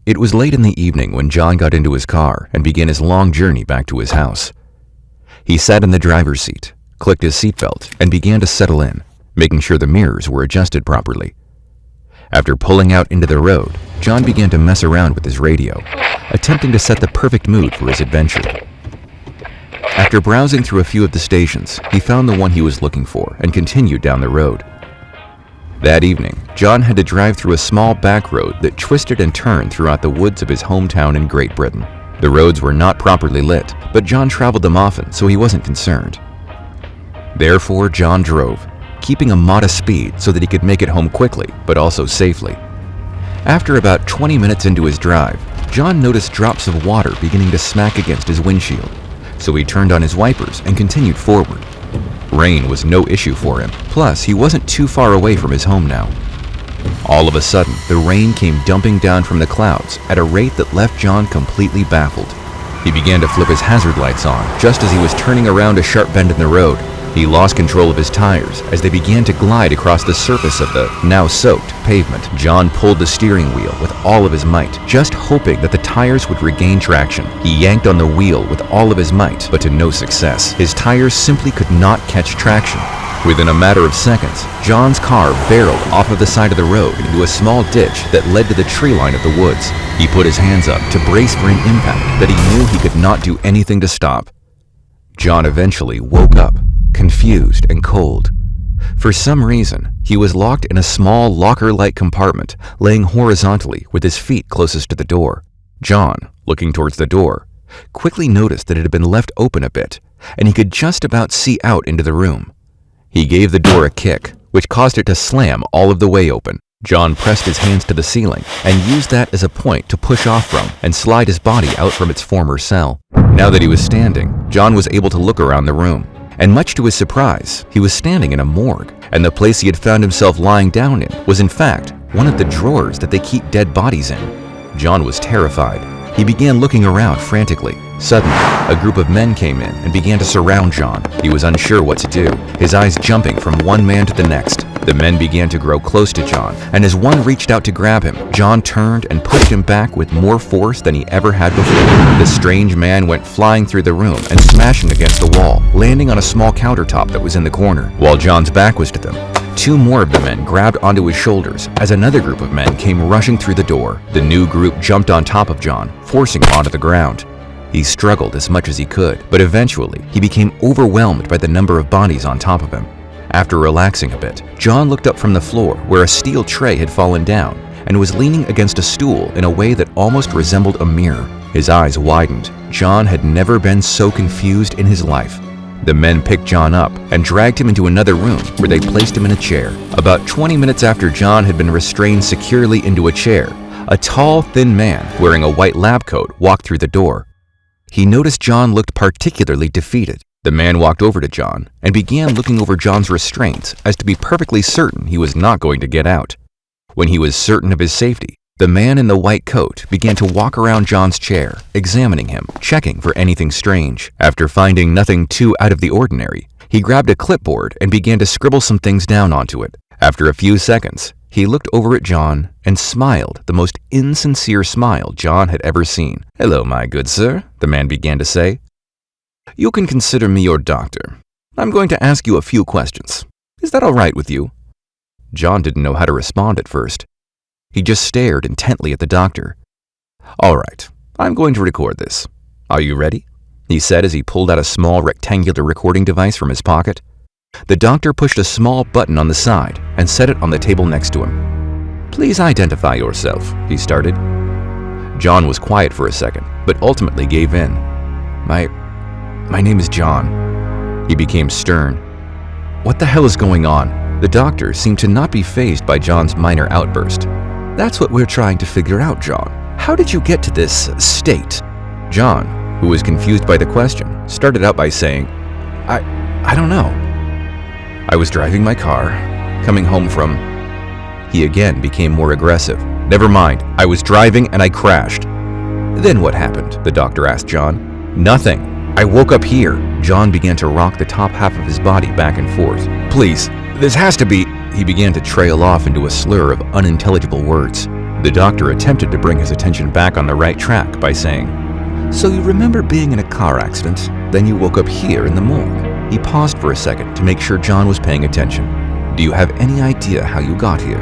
It was late in the evening when John got into his car and began his long journey back to his house. He sat in the driver's seat, clicked his seatbelt, and began to settle in, making sure the mirrors were adjusted properly. After pulling out into the road, John began to mess around with his radio, attempting to set the perfect mood for his adventure. After browsing through a few of the stations, he found the one he was looking for and continued down the road. That evening, John had to drive through a small back road that twisted and turned throughout the woods of his hometown in Great Britain. The roads were not properly lit, but John traveled them often, so he wasn't concerned. Therefore, John drove, keeping a modest speed so that he could make it home quickly, but also safely. After about 20 minutes into his drive, John noticed drops of water beginning to smack against his windshield, so he turned on his wipers and continued forward. Rain was no issue for him, plus he wasn't too far away from his home now. All of a sudden, the rain came dumping down from the clouds at a rate that left John completely baffled. He began to flip his hazard lights on just as he was turning around a sharp bend in the road. He lost control of his tires as they began to glide across the surface of the now-soaked pavement. John pulled the steering wheel with all of his might, just hoping that the tires would regain traction. He yanked on the wheel with all of his might, but to no success. His tires simply could not catch traction. Within a matter of seconds, John's car barreled off of the side of the road into a small ditch that led to the tree line of the woods. He put his hands up to brace for an impact that he knew he could not do anything to stop. John eventually woke up, confused and cold. For some reason, he was locked in a small locker-like compartment, laying horizontally with his feet closest to the door. John, looking towards the door, quickly noticed that it had been left open a bit, and he could just about see out into the room. He gave the door a kick, which caused it to slam all of the way open. John pressed his hands to the ceiling and used that as a point to push off from and slide his body out from its former cell. Now that he was standing, John was able to look around the room. And much to his surprise, he was standing in a morgue, and the place he had found himself lying down in was in fact one of the drawers that they keep dead bodies in. John was terrified. He began looking around frantically. Suddenly, a group of men came in and began to surround John. He was unsure what to do, his eyes jumping from one man to the next. The men began to grow close to John, and as one reached out to grab him, John turned and pushed him back with more force than he ever had before. The strange man went flying through the room and smashing against the wall, landing on a small countertop that was in the corner. While John's back was to them, two more of the men grabbed onto his shoulders as another group of men came rushing through the door. The new group jumped on top of John, forcing him onto the ground. He struggled as much as he could, but eventually he became overwhelmed by the number of bodies on top of him. After relaxing a bit, John looked up from the floor where a steel tray had fallen down and was leaning against a stool in a way that almost resembled a mirror. His eyes widened. John had never been so confused in his life. The men picked John up and dragged him into another room where they placed him in a chair. About 20 minutes after John had been restrained securely into a chair, a tall, thin man wearing a white lab coat walked through the door. He noticed John looked particularly defeated. The man walked over to John and began looking over John's restraints as to be perfectly certain he was not going to get out. When he was certain of his safety, the man in the white coat began to walk around John's chair, examining him, checking for anything strange. After finding nothing too out of the ordinary, he grabbed a clipboard and began to scribble some things down onto it. After a few seconds, he looked over at John and smiled the most insincere smile John had ever seen. "Hello, my good sir," the man began to say. "You can consider me your doctor. I'm going to ask you a few questions. Is that all right with you?" John didn't know how to respond at first. He just stared intently at the doctor. "All right, I'm going to record this. Are you ready?" he said as he pulled out a small rectangular recording device from his pocket. The doctor pushed a small button on the side and set it on the table next to him. "Please identify yourself," he started. John was quiet for a second, but ultimately gave in. My name is John." He became stern. "What the hell is going on?" The doctor seemed to not be fazed by John's minor outburst. "That's what we're trying to figure out, John. How did you get to this state?" John, who was confused by the question, started out by saying, I don't know. I was driving my car, coming home from..." He again became more aggressive. "Never mind, I was driving and I crashed." "Then what happened?" the doctor asked John. "Nothing. I woke up here." John began to rock the top half of his body back and forth. "Please, this has to be..." He began to trail off into a slur of unintelligible words. The doctor attempted to bring his attention back on the right track by saying, "So you remember being in a car accident, then you woke up here in the morgue." He paused for a second to make sure John was paying attention. "Do you have any idea how you got here?"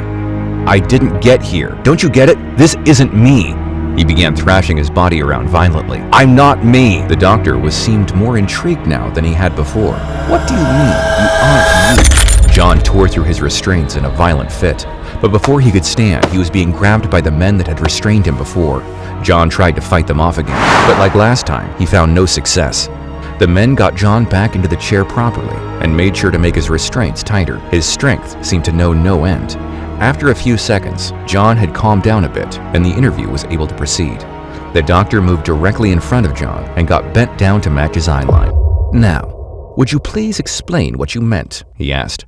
"I didn't get here. Don't you get it? This isn't me." He began thrashing his body around violently. "I'm not me." The doctor seemed more intrigued now than he had before. "What do you mean? You aren't you?" John tore through his restraints in a violent fit, but before he could stand, he was being grabbed by the men that had restrained him before. John tried to fight them off again, but like last time, he found no success. The men got John back into the chair properly and made sure to make his restraints tighter. His strength seemed to know no end. After a few seconds, John had calmed down a bit and the interview was able to proceed. The doctor moved directly in front of John and got bent down to match his eye line. "Now, would you please explain what you meant?" he asked.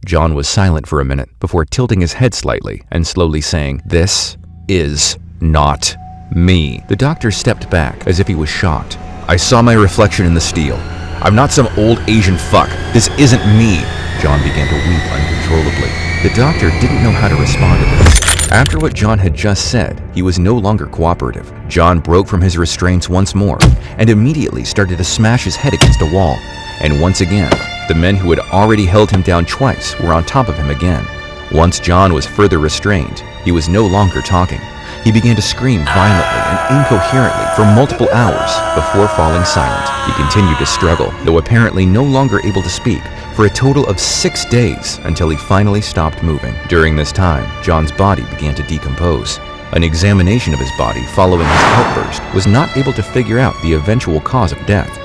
John was silent for a minute before tilting his head slightly and slowly saying, "This is not me." The doctor stepped back as if he was shocked. "I saw my reflection in the steel. I'm not some old Asian fuck. This isn't me." John began to weep uncontrollably. The doctor didn't know how to respond to this. After what John had just said, he was no longer cooperative. John broke from his restraints once more and immediately started to smash his head against a wall. And once again, the men who had already held him down twice were on top of him again. Once John was further restrained, he was no longer talking. He began to scream violently and incoherently for multiple hours before falling silent. He continued to struggle, though apparently no longer able to speak, for a total of 6 days until he finally stopped moving. During this time, John's body began to decompose. An examination of his body following his outburst was not able to figure out the eventual cause of death.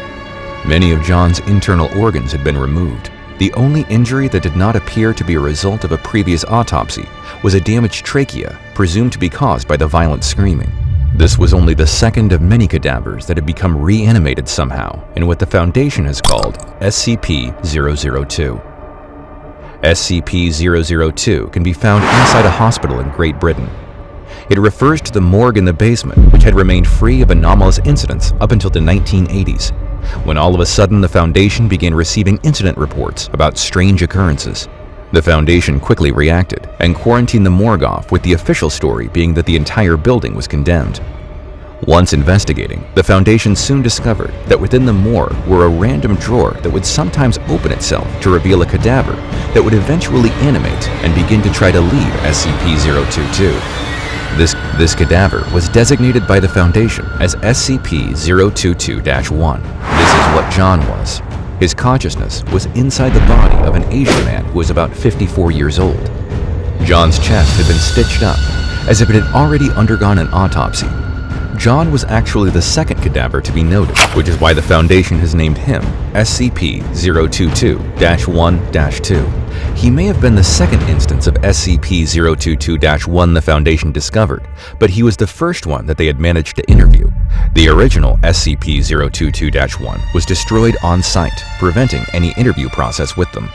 Many of John's internal organs had been removed. The only injury that did not appear to be a result of a previous autopsy was a damaged trachea, presumed to be caused by the violent screaming. This was only the second of many cadavers that had become reanimated somehow in what the Foundation has called SCP-002. SCP-002 can be found inside a hospital in Great Britain. It refers to the morgue in the basement, which had remained free of anomalous incidents up until the 1980s, when all of a sudden the Foundation began receiving incident reports about strange occurrences. The Foundation quickly reacted and quarantined the morgue off, with the official story being that the entire building was condemned. Once investigating, the Foundation soon discovered that within the morgue were a random drawer that would sometimes open itself to reveal a cadaver that would eventually animate and begin to try to leave SCP-022. This cadaver was designated by the Foundation as SCP-022-1. This is what John was. His consciousness was inside the body of an Asian man who was about 54 years old. John's chest had been stitched up, as if it had already undergone an autopsy. John was actually the second cadaver to be noted, which is why the Foundation has named him SCP-022-1-2. He may have been the second instance of SCP-022-1 the Foundation discovered, but he was the first one that they had managed to interview. The original SCP-022-1 was destroyed on site, preventing any interview process with them.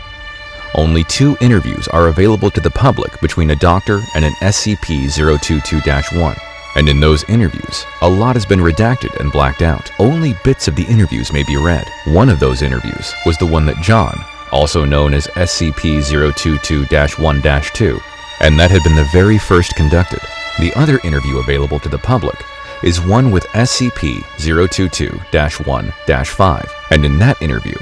Only 2 interviews are available to the public between a doctor and an SCP-022-1. And in those interviews, a lot has been redacted and blacked out. Only bits of the interviews may be read. One of those interviews was the one that John, also known as SCP-022-1-2, and that had been the very first conducted. The other interview available to the public is one with SCP-022-1-5, and in that interview,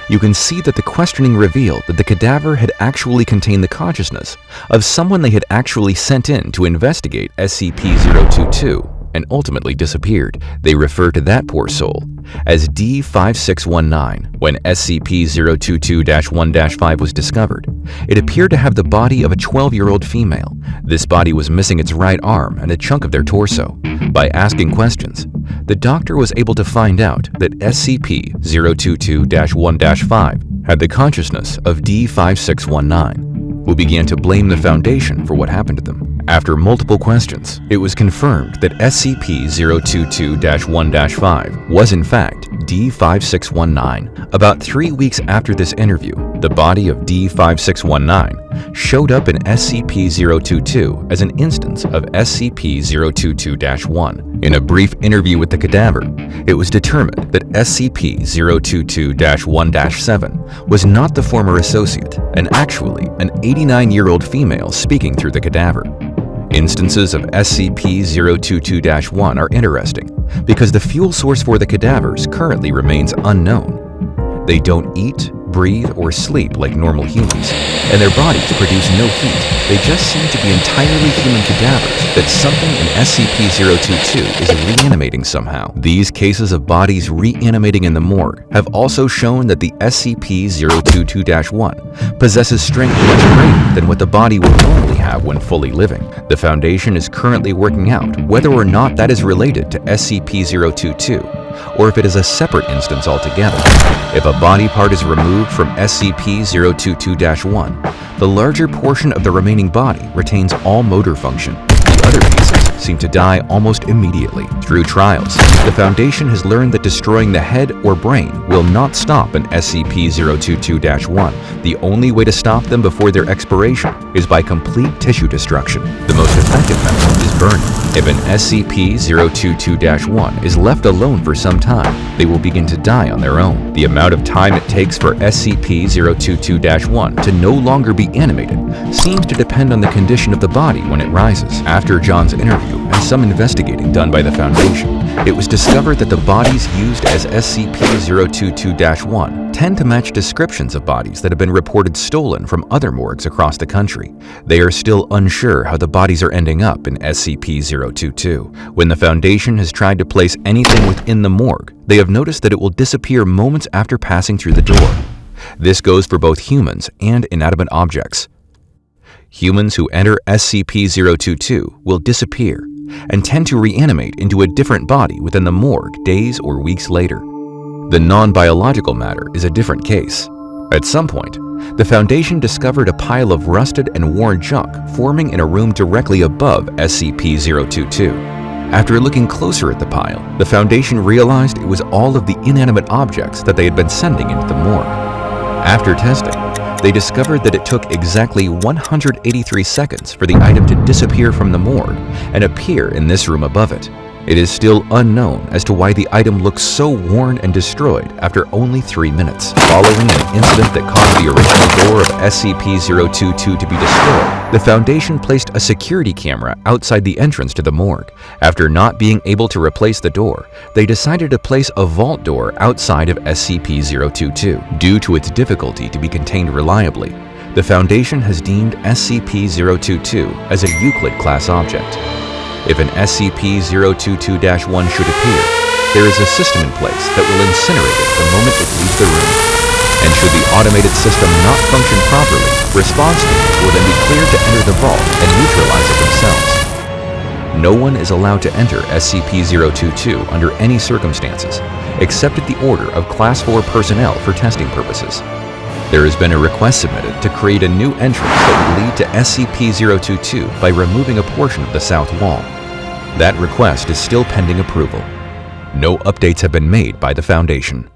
you can see that the questioning revealed that the cadaver had actually contained the consciousness of someone they had actually sent in to investigate SCP-022 and ultimately disappeared. They refer to that poor soul as D5619 when SCP-022-1-5 was discovered. It appeared to have the body of a 12-year-old female. This body was missing its right arm and a chunk of their torso. By asking questions, the doctor was able to find out that SCP-022-1-5 had the consciousness of D5619, who began to blame the Foundation for what happened to them. After multiple questions, it was confirmed that SCP-022-1-5 was in fact D5619. About 3 weeks after this interview, the body of D5619 showed up in SCP-022 as an instance of SCP-022-1. In a brief interview with the cadaver, it was determined that SCP-022-1-7 was not the former associate and actually an 89-year-old female speaking through the cadaver. Instances of SCP-022-1 are interesting because the fuel source for the cadavers currently remains unknown. They don't eat, breathe, or sleep like normal humans, and their bodies produce no heat. They just seem to be entirely human cadavers that something in SCP-022 is reanimating somehow. These cases of bodies reanimating in the morgue have also shown that the SCP-022-1 possesses strength much greater than what the body would normally have when fully living. The Foundation is currently working out whether or not that is related to SCP-022, or if it is a separate instance altogether. If a body part is removed from SCP-022-1, the larger portion of the remaining body retains all motor function. The other pieces seem to die almost immediately. Through trials, the Foundation has learned that destroying the head or brain will not stop an SCP-022-1. The only way to stop them before their expiration is by complete tissue destruction. The most effective method is burning. If an SCP-022-1 is left alone for some time, they will begin to die on their own. The amount of time it takes for SCP-022-1 to no longer be animated seems to depend on the condition of the body when it rises. After John's interview and some investigating done by the Foundation, it was discovered that the bodies used as SCP-022-1 tend to match descriptions of bodies that have been reported stolen from other morgues across the country. They are still unsure how the bodies are ending up in SCP-022. When the Foundation has tried to place anything within the morgue, they have noticed that it will disappear moments after passing through the door. This goes for both humans and inanimate objects. Humans who enter SCP-022 will disappear and tend to reanimate into a different body within the morgue days or weeks later. The non-biological matter is a different case. At some point, the Foundation discovered a pile of rusted and worn junk forming in a room directly above SCP-022. After looking closer at the pile, the Foundation realized it was all of the inanimate objects that they had been sending into the morgue. After testing, they discovered that it took exactly 183 seconds for the item to disappear from the morgue and appear in this room above it. It is still unknown as to why the item looks so worn and destroyed after only 3 minutes. Following an incident that caused the original door of SCP-022 to be destroyed, the Foundation placed a security camera outside the entrance to the morgue. After not being able to replace the door, they decided to place a vault door outside of SCP-022. Due to its difficulty to be contained reliably, the Foundation has deemed SCP-022 as a Euclid-class object. If an SCP-022-1 should appear, there is a system in place that will incinerate it the moment it leaves the room. And should the automated system not function properly, response teams will then be cleared to enter the vault and neutralize it themselves. No one is allowed to enter SCP-022 under any circumstances, except at the order of Class 4 personnel for testing purposes. There has been a request submitted to create a new entrance that would lead to SCP-022 by removing a portion of the south wall. That request is still pending approval. No updates have been made by the Foundation.